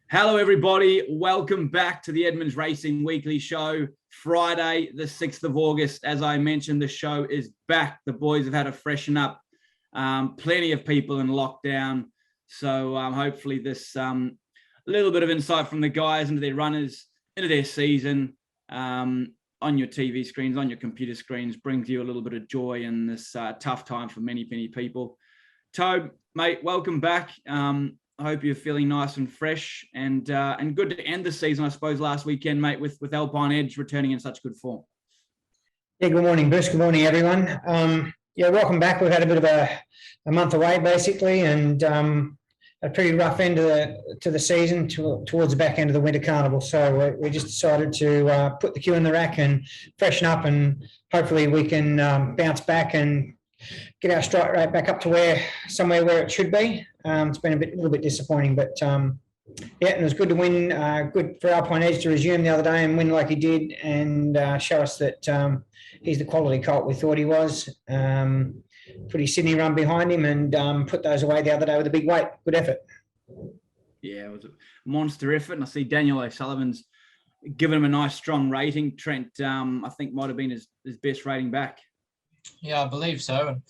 Hello, everybody. Welcome back to the Edmonds Racing Weekly Show. Friday, the 6th of August. As I mentioned, the show is back. The boys have had to freshen up. Plenty of people in lockdown. So hopefully this little bit of insight from the guys into their runners, into their season, on your TV screens, on your computer screens, brings you a little bit of joy in this tough time for many, many people. Tobe, mate, welcome back. I hope you're feeling nice and fresh and good to end the season, I suppose, last weekend, mate, with Alpine Edge returning in such good form. Yeah, good morning, Bruce. Good morning, everyone. Welcome back. We've had a bit of a month away, basically, and a pretty rough end to the season towards the back end of the Winter Carnival. So we just decided to put the queue in the rack and freshen up, and hopefully we can bounce back and get our strike rate back up to somewhere where it should be. It's been a little bit disappointing, but and it was good to win. Good for Alpine Edge to resume the other day and win like he did, and show us that he's the quality colt we thought he was. Put his Sydney run behind him and put those away the other day with a big weight. Good effort. Yeah, it was a monster effort, and I see Daniel O'Sullivan's given him a nice strong rating. Trent, I think, might have been his best rating back. Yeah, I believe so. And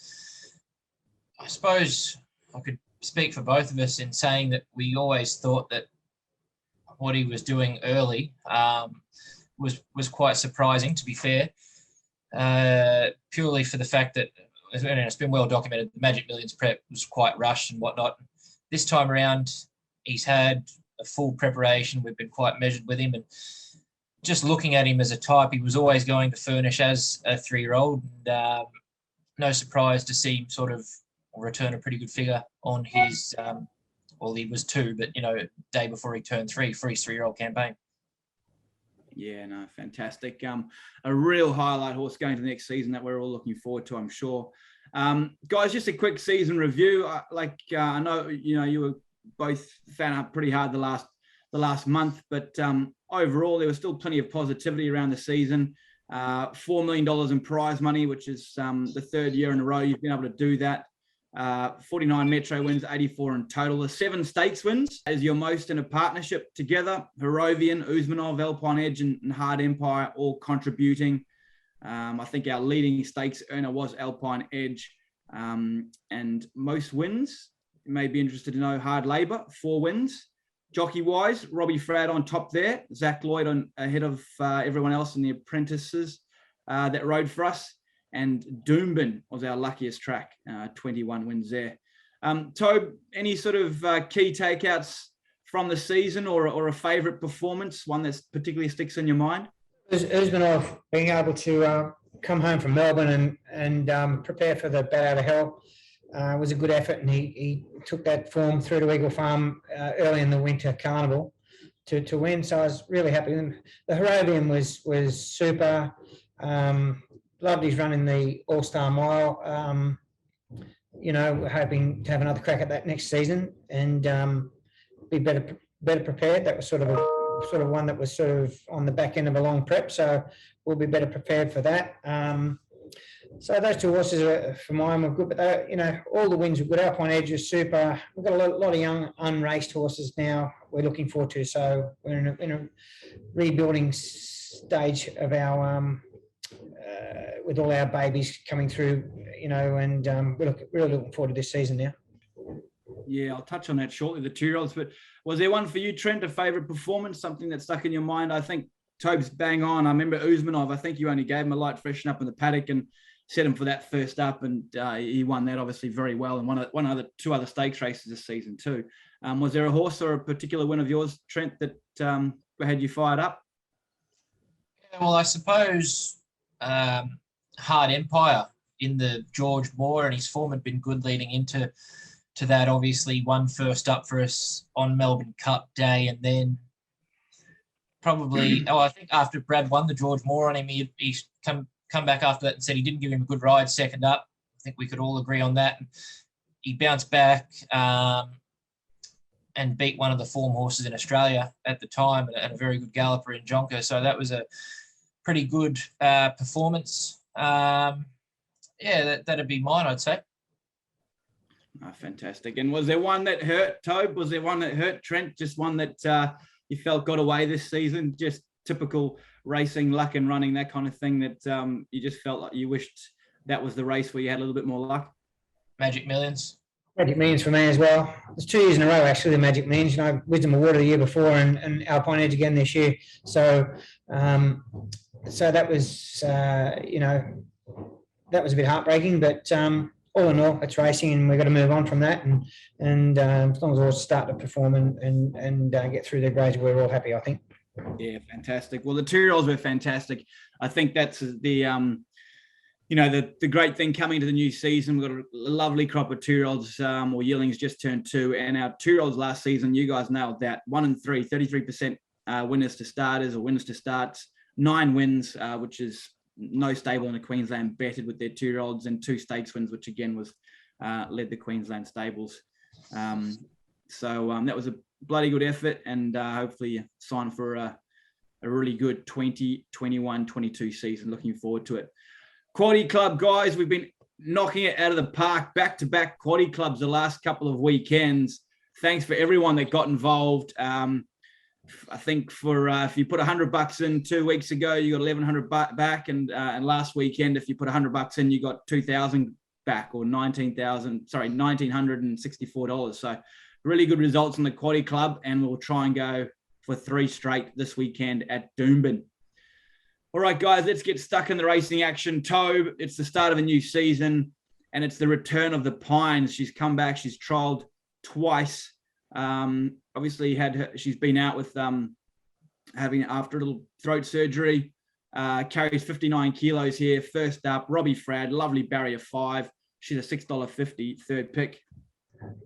I suppose I could speak for both of us in saying that we always thought that what he was doing early was quite surprising, to be fair, purely for the fact that, and it's been well documented, the Magic Millions prep was quite rushed and whatnot. This time around, he's had a full preparation. We've been quite measured with him, and just looking at him as a type, he was always going to furnish as a 3-year-old. And no surprise to see him sort of return a pretty good figure on his, well, he was 2, but, day before he turned 3 for his 3-year-old campaign. Yeah, no, fantastic. A real highlight horse going to the next season that we're all looking forward to, I'm sure. Guys, just a quick season review. I know, you were both fan up pretty hard the last month, but overall there was still plenty of positivity around the season. $4 million in prize money, which is the third year in a row you've been able to do that. 49 Metro wins, 84 in total. The 7 stakes wins is your most in a partnership together. Harovian, Uzmanov, Alpine Edge, and Hard Empire all contributing. I think our leading stakes earner was Alpine Edge, and most wins. You may be interested to know Hard Labour, 4 wins. Jockey-wise, Robbie Fradd on top there. Zach Lloyd ahead of everyone else in the apprentices that rode for us. And Doomben was our luckiest track, 21 wins there. Tobe, any sort of key takeouts from the season or a favourite performance, one that particularly sticks in your mind? Uzmanov being able to come home from Melbourne and prepare for the Bat Out of Hell was a good effort, and he took that form through to Eagle Farm early in the Winter Carnival to win. So I was really happy. And the Harovian was super. Loved his run in the All-Star Mile. Hoping to have another crack at that next season and be better prepared. That was sort of one that was sort of on the back end of a long prep, so we'll be better prepared for that. So those 2 horses for mine were good, but all the wins were good. Alpine Edge was super. We've got a lot of young unraced horses now we're looking forward to. So we're in a rebuilding stage of our with all our babies coming through, and we're really looking forward to this season now. Yeah, I'll touch on that shortly, the 2-year-olds, but was there one for you, Trent, a favourite performance, something that stuck in your mind? I think Tobe's bang on. I remember Uzmanov, I think you only gave him a light freshen up in the paddock and set him for that first up, and he won that obviously very well, and 2 other stakes races this season too. Was there a horse or a particular win of yours, Trent, that had you fired up? Yeah, well, I suppose Hard Empire in the George Moore, and his form had been good leading into that. Obviously, won first up for us on Melbourne Cup Day, and then probably I think after Brad won the George Moore on him, he come back after that and said he didn't give him a good ride second up. I think we could all agree on that. He bounced back and beat one of the form horses in Australia at the time, and a very good galloper in Jonker. So that was a pretty good performance. That'd be mine, I'd say. Oh, fantastic. And was there one that hurt, Tobe? Was there one that hurt, Trent? Just one that you felt got away this season? Just typical racing, luck and running, that kind of thing that you just felt like you wished that was the race where you had a little bit more luck? Magic Millions. Magic Millions for me as well. It's 2 years in a row, actually, the Magic Millions. You know, Wisdom Award the year before and Alpine Edge again this year. So, so that was, that was a bit heartbreaking, but all in all, it's racing and we've got to move on from that. And as long as we all start to perform and get through the grades, we're all happy, I think. Yeah, fantastic. Well, the 2-year-olds were fantastic. I think that's the the great thing coming to the new season. We've got a lovely crop of 2-year-olds or yearlings just turned 2. And our 2-year-olds last season, you guys nailed that. 1 and 3, 33% winners to starters or winners to starts. 9 wins, which is no stable in the Queensland betted with their 2-year-olds, and 2 stakes wins, which again was led the Queensland stables. So that was a bloody good effort, and hopefully sign for a really good 2021-22 season. Looking forward to it. Quaddie Club, guys, we've been knocking it out of the park, back-to-back Quaddie Clubs the last couple of weekends. Thanks for everyone that got involved. I think for if you put $100 in 2 weeks ago, you got 1,100 back, and last weekend, if you put $100 in, you got 2,000 back, or $1,964. So really good results in the Quaddie Club, and we'll try and go for 3 straight this weekend at Doomben. All right, guys, let's get stuck in the racing action. Tobe, it's the start of a new season, and it's the return of the Pines. She's come back. She's trialled twice. Obviously, she's been out with having after a little throat surgery. Carries 59 kilos here. First up, Robbie Frad, lovely barrier 5. She's a $6.50 third pick.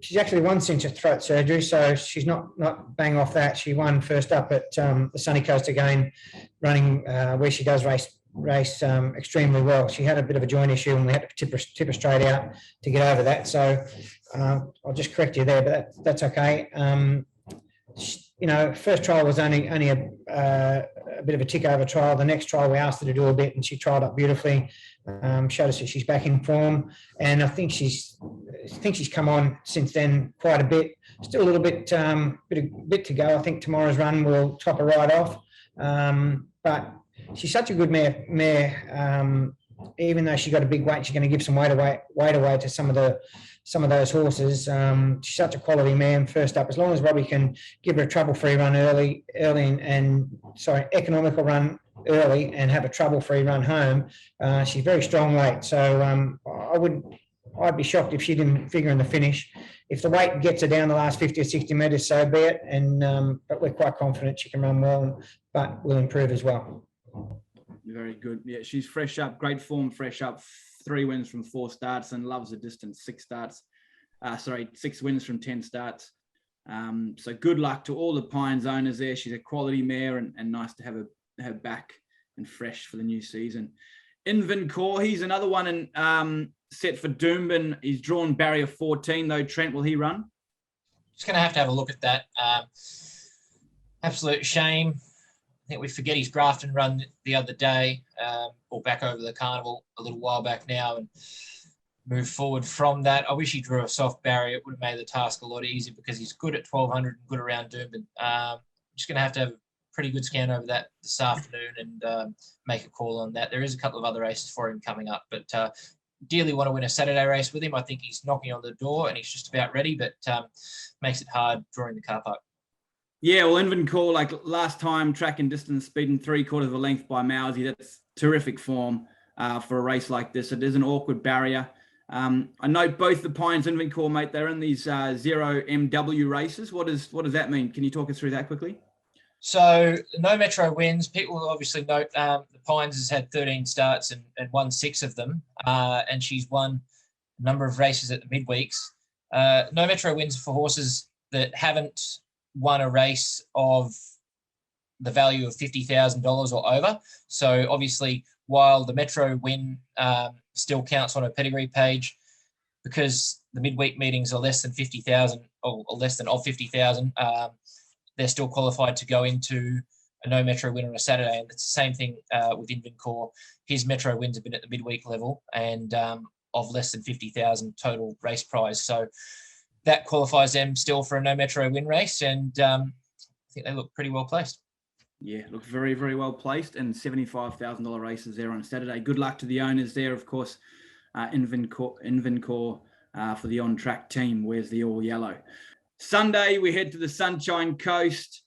She's actually won since her throat surgery, so she's not bang off that. She won first up at the Sunny Coast again, running where she does race extremely well. She had a bit of a joint issue, and we had to tip her straight out to get over that. So I'll just correct you there, but that's okay. First trial was only a bit of a tick over trial. The next trial we asked her to do a bit, and she trialled up beautifully. Showed us that she's back in form, and I think she's come on since then quite a bit. Still a little bit to go. I think tomorrow's run will top her right off. But she's such a good mare. Even though she got a big weight, she's going to give some weight away to some of those horses. She's such a quality man. First up, as long as Robbie can give her a trouble-free run early, economical run early, and have a trouble-free run home, she's very strong weight. So I'd be shocked if she didn't figure in the finish. If the weight gets her down the last 50 or 60 metres, so be it. But we're quite confident she can run well, but will improve as well. Very good. Yeah, she's fresh up, great form, fresh up. 3 wins from 4 starts and loves the distance. 6 wins from 10 starts. So good luck to all the Pines owners there. She's a quality mare, and nice to have her back and fresh for the new season. Invencore, he's another one in set for Doomben. He's drawn barrier 14 though. Trent, will he run? Just going to have a look at that. Absolute shame. I think we forget his Grafton run the other day, or back over the carnival a little while back now, and move forward from that. I wish he drew a soft barrier. It would have made the task a lot easier, because he's good at 1,200 and good around Doomben. Just going to have a pretty good scan over that this afternoon and make a call on that. There is a couple of other races for him coming up, but dearly want to win a Saturday race with him. I think he's knocking on the door and he's just about ready, but makes it hard drawing the car park. Yeah, well, Invencore, like last time, track and distance, speeding 3/4 of a length by Mousy. That's terrific form for a race like this. It is an awkward barrier. I know both the Pines and Invencore, mate, they're in these 0 MW races. What does that mean? Can you talk us through that quickly? So no Metro wins. People will obviously note the Pines has had 13 starts and won 6 of them, and she's won a number of races at the midweeks. No Metro wins for horses that haven't won a race of the value of $50,000 or over. So obviously, while the Metro win still counts on a pedigree page, because the midweek meetings are less than 50,000 or less than of 50,000, they're still qualified to go into a no Metro win on a Saturday. And it's the same thing with Invencore. His Metro wins have been at the midweek level, and of less than 50,000 total race prize. So that qualifies them still for a no metro win race, and I think they look pretty well placed. Yeah, look very, very well placed, and $75,000 races there on Saturday. Good luck to the owners there, of course. Invencore for the on-track team. Where's the all yellow? Sunday, we head to the Sunshine Coast.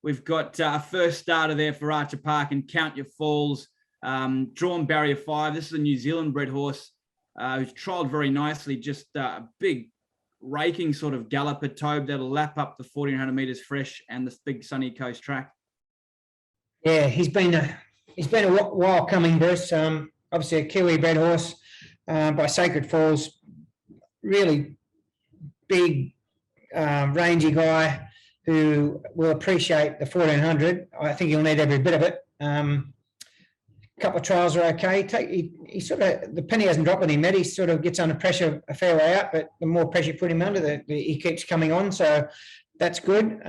We've got a first starter there for Archer Park and Count Your Falls. Drawn barrier 5. This is a New Zealand bred horse who's trialled very nicely. Just a big raking sort of galloper tobe that'll lap up the 1,400 meters fresh and this big sunny coast track. Yeah, he's been a while coming, Bruce. Obviously a Kiwi bred horse by Sacred Falls. Really big, rangy guy who will appreciate the 1,400. I think he'll need every bit of it. Couple of trials are okay. He sort of, the penny hasn't dropped on him yet. He sort of gets under pressure a fair way out, but the more pressure you put him under, he keeps coming on. So that's good.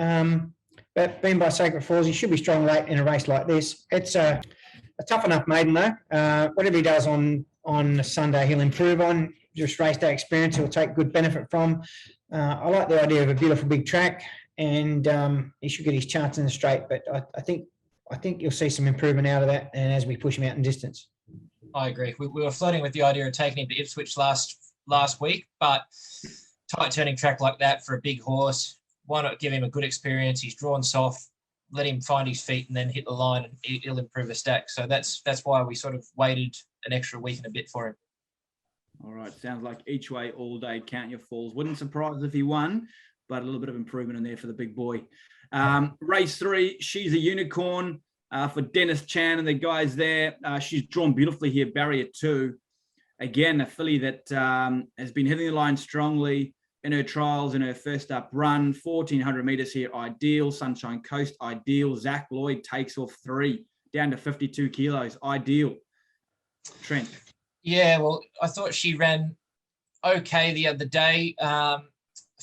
But being by Sacred Falls, he should be strong late in a race like this. It's a tough enough maiden though. Whatever he does on Sunday, he'll improve on. Just race day experience, he'll take good benefit from. I like the idea of a beautiful big track, and he should get his chance in the straight. But I think you'll see some improvement out of that, and as we push him out in distance. I agree. We were flirting with the idea of taking him to Ipswich last week, but tight turning track like that for a big horse, why not give him a good experience? He's drawn soft, let him find his feet and then hit the line, and he'll improve a stack. So that's why we sort of waited an extra week and a bit for him. All right, sounds like each way, all day, Count Your Falls. Wouldn't surprise if he won, but a little bit of improvement in there for the big boy. Race 3, She's a Unicorn for Dennis Chan and the guys there. She's drawn beautifully here, barrier 2. Again, a filly that has been hitting the line strongly in her trials, in her first up run. 1,400 meters here, ideal. Sunshine Coast, ideal. Zach Lloyd takes off 3, down to 52 kilos, ideal. Trent. Yeah, well, I thought she ran okay the other day.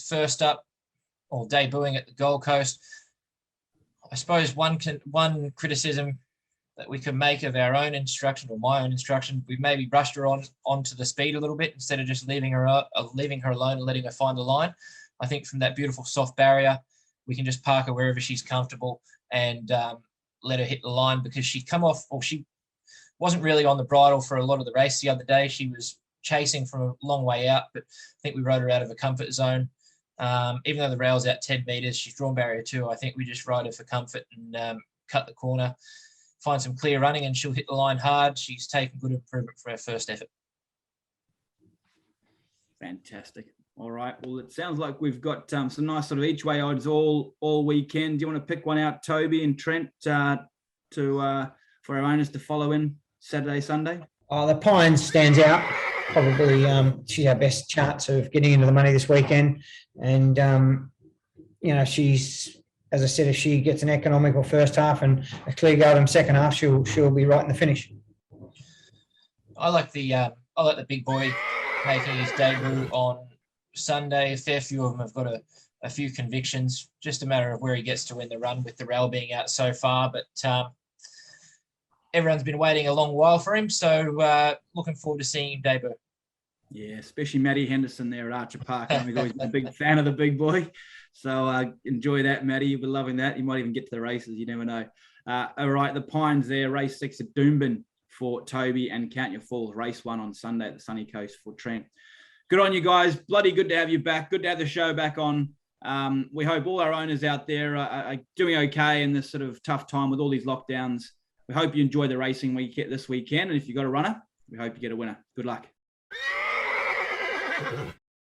First up, or debuting at the Gold Coast. I suppose one criticism that we could make of our own instruction, or my own instruction, we maybe brushed her onto the speed a little bit instead of just leaving her alone and letting her find the line. I think from that beautiful soft barrier, we can just park her wherever she's comfortable and let her hit the line, because she'd come off, or she wasn't really on the bridle for a lot of the race the other day. She was chasing from a long way out, but I think we rode her out of a comfort zone. Even though the rail's out 10 meters, she's drawn barrier 2. I think we just ride her for comfort and cut the corner, find some clear running, and she'll hit the line hard. She's taken good improvement for her first effort. Fantastic. All right. Well, it sounds like we've got some nice sort of each way odds all weekend. Do you want to pick one out, Toby and Trent, for our owners to follow in Saturday, Sunday? The Pines stands out. Probably she's our best chance of getting into the money this weekend. And, she's, as I said, if she gets an economical first half and a clear golden second half, she'll be right in the finish. I like the big boy making his debut on Sunday. A fair few of them have got a few convictions. Just a matter of where he gets to win the run with the rail being out so far. But everyone's been waiting a long while for him, so looking forward to seeing him debut. Yeah, especially Matty Henderson there at Archer Park. I've always been a big fan of the big boy. So enjoy that, Matty. You'll be loving that. You might even get to the races. You never know. All right, the Pines there, race 6 at Doomben for Toby, and Count Your Falls, race 1 on Sunday at the Sunny Coast for Trent. Good on you guys. Bloody good to have you back. Good to have the show back on. We hope all our owners out there are doing okay in this sort of tough time with all these lockdowns. We hope you enjoy the racing week this weekend. And if you've got a runner, we hope you get a winner. Good luck.